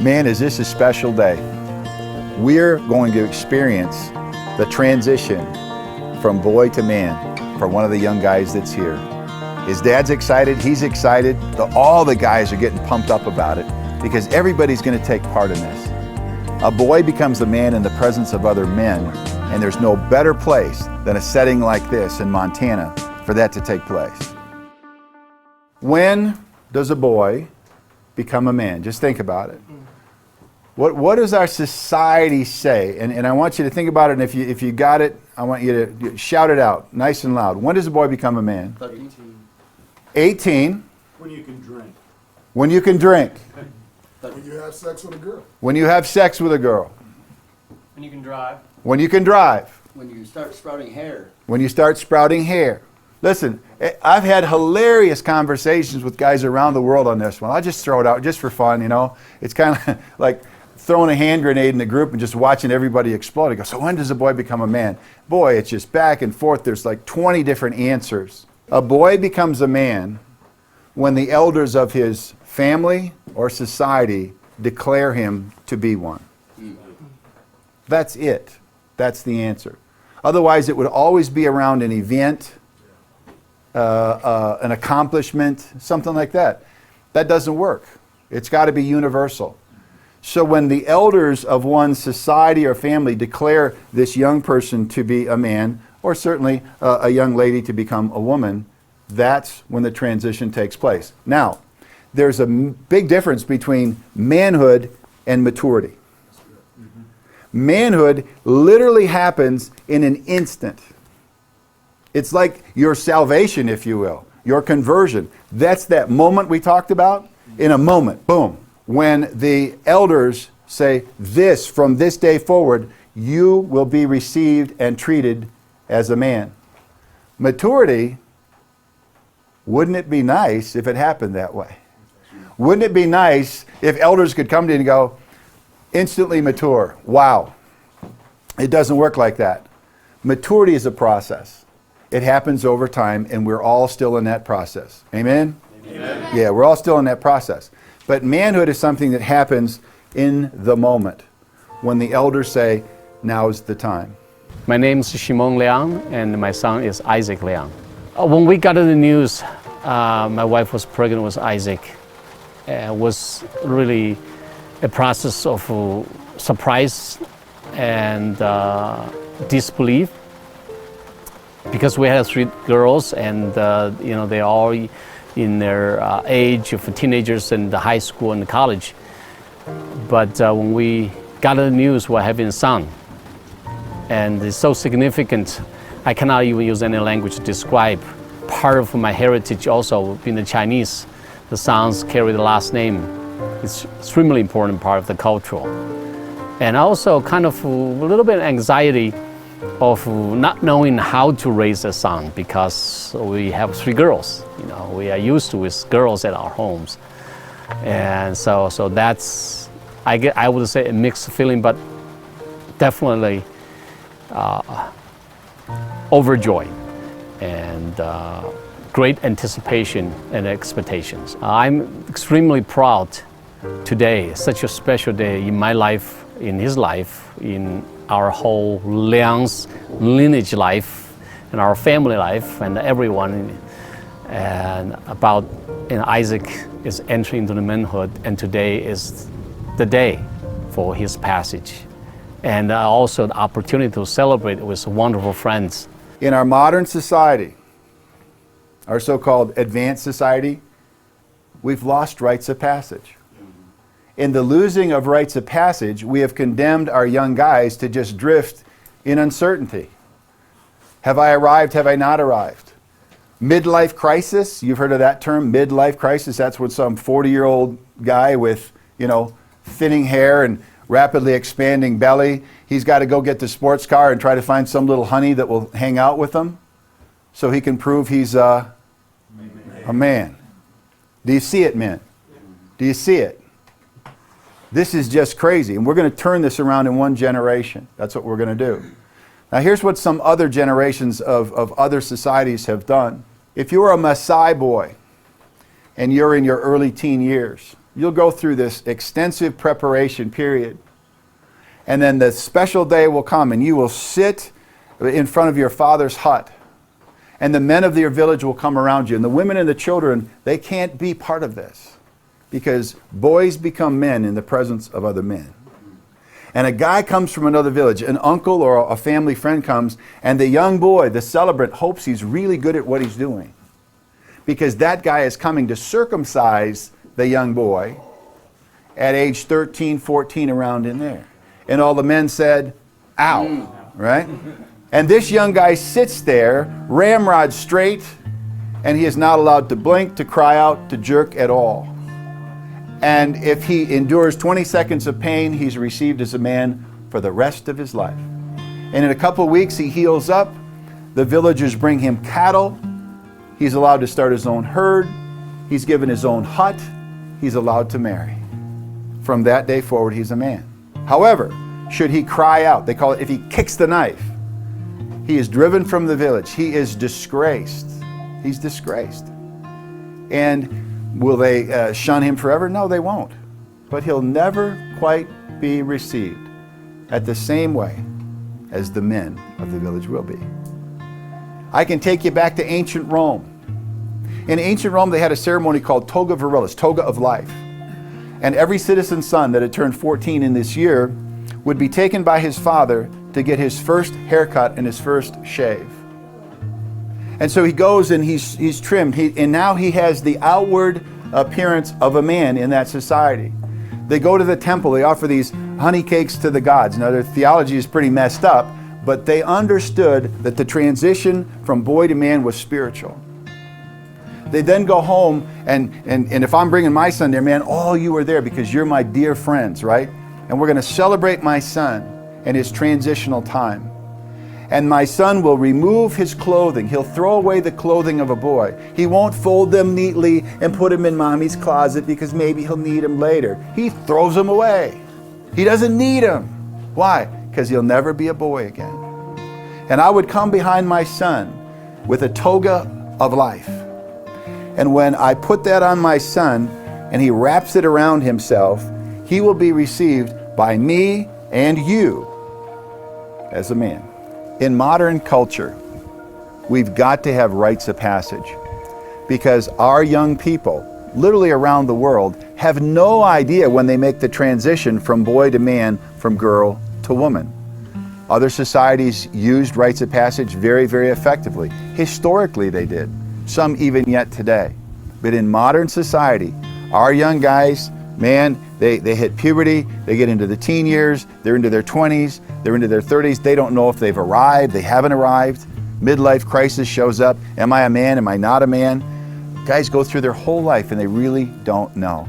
Man, is this a special day. We're going to experience the transition from boy to man for one of the young guys that's here. His dad's excited, he's excited, all the guys are getting pumped up about it because everybody's going to take part in this. A boy becomes a man in the presence of other men, and there's no better place than a setting like this in Montana for that to take place. When does a boy become a man? Just think about it. What does our society say? And I want you to think about it, and if you got it, I want you to shout it out nice and loud. When does a boy become a man? 18. 18. When you can drink. When you can drink. When you have sex with a girl. When you have sex with a girl. When you can drive. When you can drive. When you start sprouting hair. When you start sprouting hair. Listen, I've had hilarious conversations with guys around the world on this one. I'll just throw it out just for fun, you know. It's kind of like throwing a hand grenade in the group and just watching everybody explode. I go, so when does a boy become a man? Boy, it's just back and forth. There's like 20 different answers. A boy becomes a man when the elders of his family or society declare him to be one. That's it. That's the answer. Otherwise, it would always be around an event, an accomplishment, something like that. That doesn't work. It's got to be universal. So when the elders of one's society or family declare this young person to be a man, or certainly a young lady to become a woman, that's when the transition takes place. Now, there's a big difference between manhood and maturity. Manhood literally happens in an instant. It's like your salvation, if you will, your conversion. That's that moment we talked about. In a moment, boom. When the elders say, this, from this day forward, you will be received and treated as a man. Maturity, wouldn't it be nice if it happened that way? Wouldn't it be nice if elders could come to you and go, instantly mature? Wow. It doesn't work like that. Maturity is a process. It happens over time, and we're all still in that process. Amen? Amen. Yeah, we're all still in that process. But manhood is something that happens in the moment when the elders say, now's the time. My name is Shimon Liang, and my son is Isaac Liang. When we got the news, my wife was pregnant with Isaac. It was really a process of surprise and disbelief, because we had 3 girls, and you know, they all in their age of teenagers and the high school and college. But when we got the news we're having a son, and it's so significant, I cannot even use any language to describe. Part of my heritage also being the Chinese, the sons carry the last name. It's extremely important part of the culture. And also kind of a little bit of anxiety of not knowing how to raise a son, because we have 3 girls. You know, we are used to with girls at our homes, and so that's I would say a mixed feeling, but definitely overjoyed and great anticipation and expectations. I'm extremely proud today, such a special day in my life, in his life, in our whole Liang's lineage life, and our family life, and everyone, and about Isaac is entering into the manhood, and today is the day for his passage, and also the opportunity to celebrate with wonderful friends. In our modern society, our so-called advanced society, we've lost rites of passage. In the losing of rites of passage, we have condemned our young guys to just drift in uncertainty. Have I arrived? Have I not arrived? Midlife crisis, you've heard of that term, midlife crisis. That's when some 40-year-old guy with, you know, thinning hair and rapidly expanding belly, he's got to go get the sports car and try to find some little honey that will hang out with him so he can prove he's a man. Do you see it, men? Do you see it? This is just crazy, and we're going to turn this around in one generation. That's what we're going to do. Now here's what some other generations of other societies have done. If you're a Maasai boy and you're in your early teen years, You'll go through this extensive preparation period. And then the special day will come and you will sit in front of your father's hut. And the men of your village will come around you. And the women and the children, they can't be part of this. Because boys become men in the presence of other men. And a guy comes from another village, an uncle or a family friend comes, and the young boy, the celebrant, hopes he's really good at what he's doing. Because that guy is coming to circumcise the young boy at age 13, 14, around in there. And all the men said, ow, right? And this young guy sits there, ramrod straight, and he is not allowed to blink, to cry out, to jerk at all. And if he endures 20 seconds of pain, he's received as a man for the rest of his life. And in a couple of weeks, he heals up. The villagers bring him cattle. He's allowed to start his own herd. He's given his own hut. He's allowed to marry. From that day forward, he's a man. However, should he cry out, they call it, if he kicks the knife, he is driven from the village. He is disgraced. He's disgraced. And will they shun him forever? No, they won't. But he'll never quite be received at the same way as the men of the village will be. I can take you back to ancient Rome. In ancient Rome, they had a ceremony called toga virilis, toga of life. And every citizen's son that had turned 14 in this year would be taken by his father to get his first haircut and his first shave. And so he goes and he's trimmed, and now he has the outward appearance of a man in that society. They go to the temple, they offer these honey cakes to the gods. Now their theology is pretty messed up, but they understood that the transition from boy to man was spiritual. They then go home, and if I'm bringing my son there, man, all you are there because you're my dear friends, right? And we're going to celebrate my son and his transitional time. And my son will remove his clothing. He'll throw away the clothing of a boy. He won't fold them neatly and put them in mommy's closet because maybe he'll need them later. He throws them away. He doesn't need them. Why? Because he'll never be a boy again. And I would come behind my son with a toga of life. And when I put that on my son and he wraps it around himself, he will be received by me and you as a man. In modern culture, we've got to have rites of passage because our young people, literally around the world, have no idea when they make the transition from boy to man, from girl to woman. Other societies used rites of passage very, very effectively. Historically, they did. Some even yet today. But in modern society, our young guys, man, they hit puberty, they get into the teen years, they're into their 20s, they're into their 30s, they don't know if they've arrived, they haven't arrived. Midlife crisis shows up. Am I a man? Am I not a man? Guys go through their whole life and they really don't know.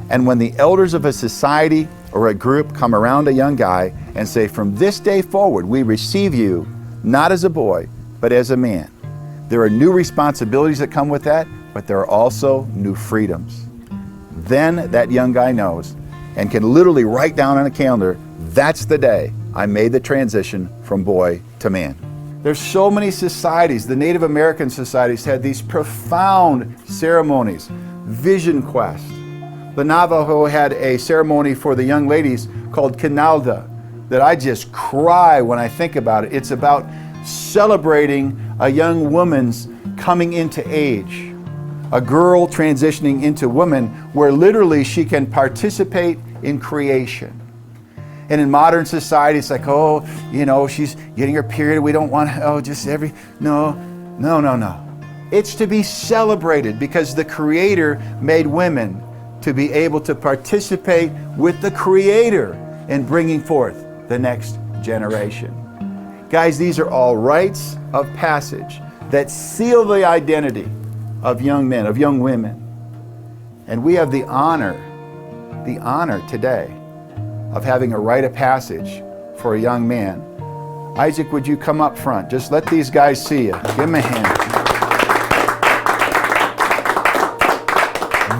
And when the elders of a society or a group come around a young guy and say, from this day forward, we receive you not as a boy, but as a man. There are new responsibilities that come with that, but there are also new freedoms. Then that young guy knows and can literally write down on a calendar, that's the day I made the transition from boy to man. There's so many societies. The Native American societies had these profound ceremonies. Vision quest. The Navajo had a ceremony for the young ladies called Kinalda that I just cry when I think about it. It's about celebrating a young woman's coming into age. A girl transitioning into woman where literally she can participate in creation. And in modern society, it's like, oh, you know, she's getting her period. We don't want, oh, just every, no. It's to be celebrated because the Creator made women to be able to participate with the Creator in bringing forth the next generation. Guys, these are all rites of passage that seal the identity of young men, of young women. And we have the honor today of having a rite of passage for a young man. Isaac, would you come up front? Just let these guys see you. Give them a hand.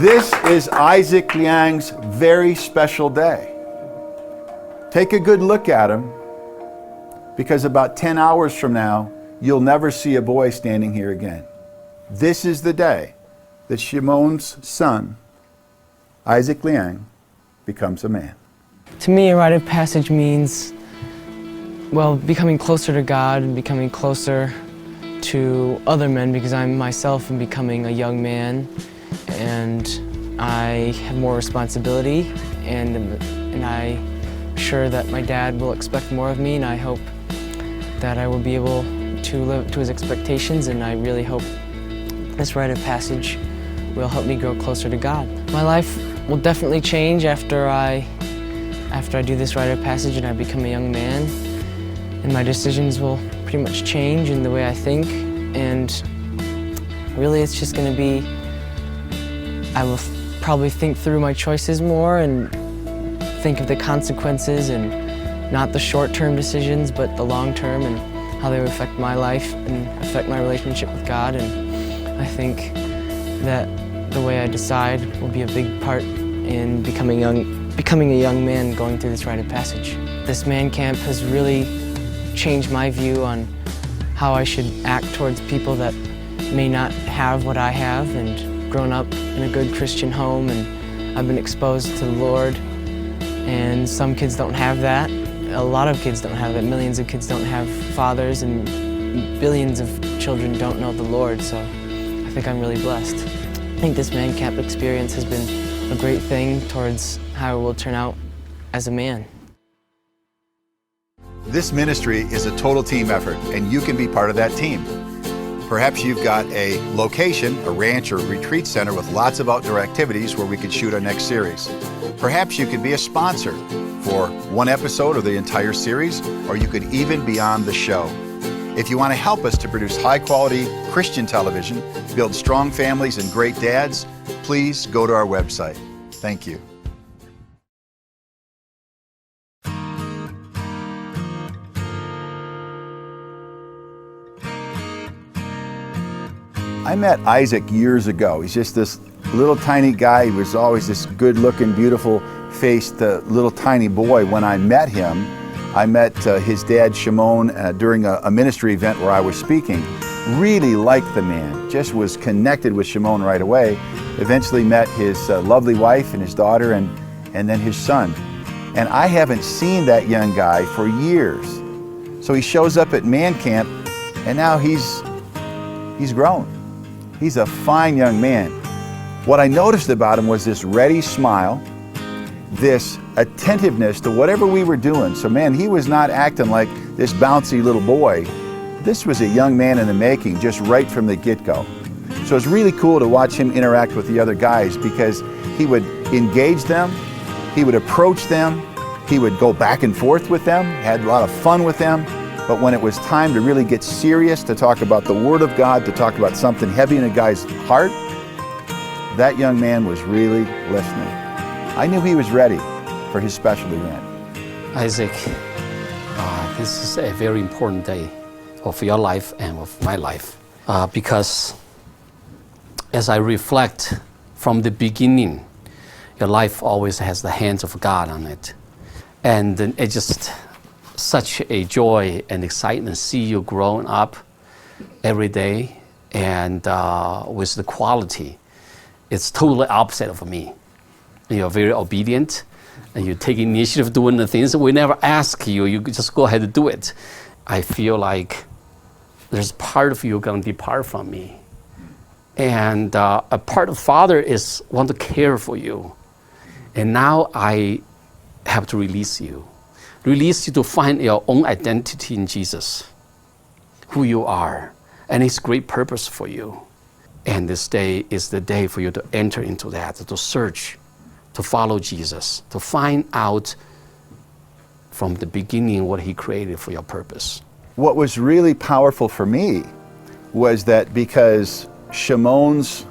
This is Isaac Liang's very special day. Take a good look at him, because about 10 hours from now, you'll never see a boy standing here again. This is the day that Shimon's son, Isaac Liang becomes a man. To me, a rite of passage means, well, becoming closer to God and becoming closer to other men, because I myself am becoming a young man and I have more responsibility, and I'm sure that my dad will expect more of me, and I hope that I will be able to live to his expectations, and I really hope this rite of passage will help me grow closer to God. My life will definitely change after I do this rite of passage and I become a young man, and my decisions will pretty much change in the way I think, and really it's just going to be, I will probably think through my choices more and think of the consequences, and not the short-term decisions but the long-term and how they will affect my life and affect my relationship with God. And I think that the way I decide will be a big part in becoming a young man going through this rite of passage. This man camp has really changed my view on how I should act towards people that may not have what I have, and grown up in a good Christian home, and I've been exposed to the Lord, and some kids don't have that. A lot of kids don't have that. Millions of kids don't have fathers, and billions of children don't know the Lord, so I think I'm really blessed. I think this man camp experience has been a great thing towards how it will turn out as a man. This ministry is a total team effort, and you can be part of that team. Perhaps you've got a location, a ranch or a retreat center with lots of outdoor activities where we could shoot our next series. Perhaps you could be a sponsor for one episode or the entire series, or you could even be on the show. If you want to help us to produce high-quality Christian television, build strong families and great dads, please go to our website. Thank you. I met Isaac years ago. He's just this little tiny guy. He was always this good-looking, beautiful-faced little tiny boy. When I met him, I met his dad, Shimon, during a ministry event where I was speaking. Really liked the man, just was connected with Shimon right away. Eventually met his lovely wife and his daughter, and then his son. And I haven't seen that young guy for years. So he shows up at man camp, and now he's grown. He's a fine young man. What I noticed about him was this ready smile, this attentiveness to whatever we were doing. So man, he was not acting like this bouncy little boy. This was a young man in the making, just right from the get-go. So it's really cool to watch him interact with the other guys, because he would engage them, he would approach them, he would go back and forth with them, had a lot of fun with them. But when it was time to really get serious, to talk about the Word of God, to talk about something heavy in a guy's heart, that young man was really listening. I knew he was ready for his special event. Isaac, this is a very important day of your life and of my life, because as I reflect from the beginning, your life always has the hands of God on it. And it's just such a joy and excitement to see you growing up every day, and with the quality. It's totally opposite of me. You're very obedient, and you take initiative doing the things we never ask you. You just go ahead and do it. I feel like there's part of you going to depart from me. And a part of Father is want to care for you. And now I have to release you to find your own identity in Jesus, who you are, and His great purpose for you. And this day is the day for you to enter into that, to search, to follow Jesus, to find out from the beginning what He created for your purpose. What was really powerful for me was that because Shimon's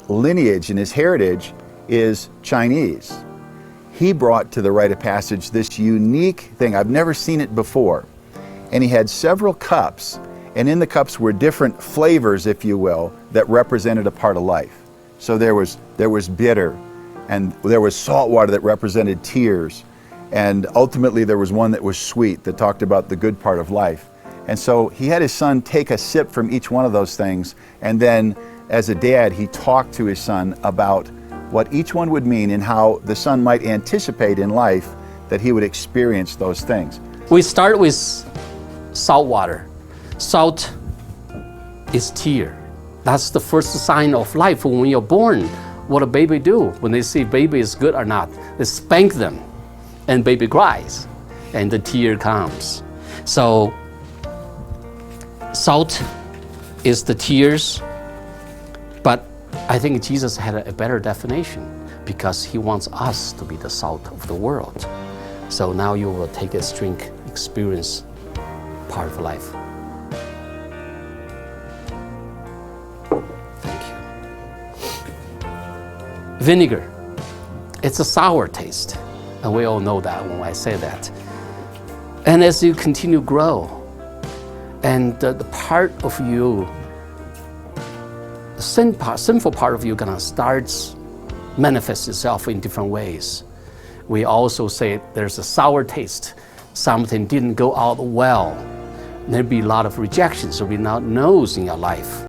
lineage and his heritage is Chinese, he brought to the rite of passage this unique thing. I've never seen it before. And he had several cups, and in the cups were different flavors, if you will, that represented a part of life. So there was bitter, and there was salt water that represented tears, and ultimately there was one that was sweet that talked about the good part of life. And so he had his son take a sip from each one of those things, and then as a dad, he talked to his son about what each one would mean and how the son might anticipate in life that he would experience those things. We start with salt water. Salt is tear. That's the first sign of life. When you're born, what a baby do when they see baby is good or not? They spank them, and baby cries, and the tear comes. So salt is the tears, but I think Jesus had a better definition because he wants us to be the salt of the world. So now you will take a drink, experience part of life. Thank you. Vinegar, it's a sour taste, and we all know that when I say that. And as you continue to grow, and the part of you, the sinful part of you gonna start manifest itself in different ways. We also say there's a sour taste. Something didn't go out well. There'll be a lot of rejections. There'll be no no's in your life.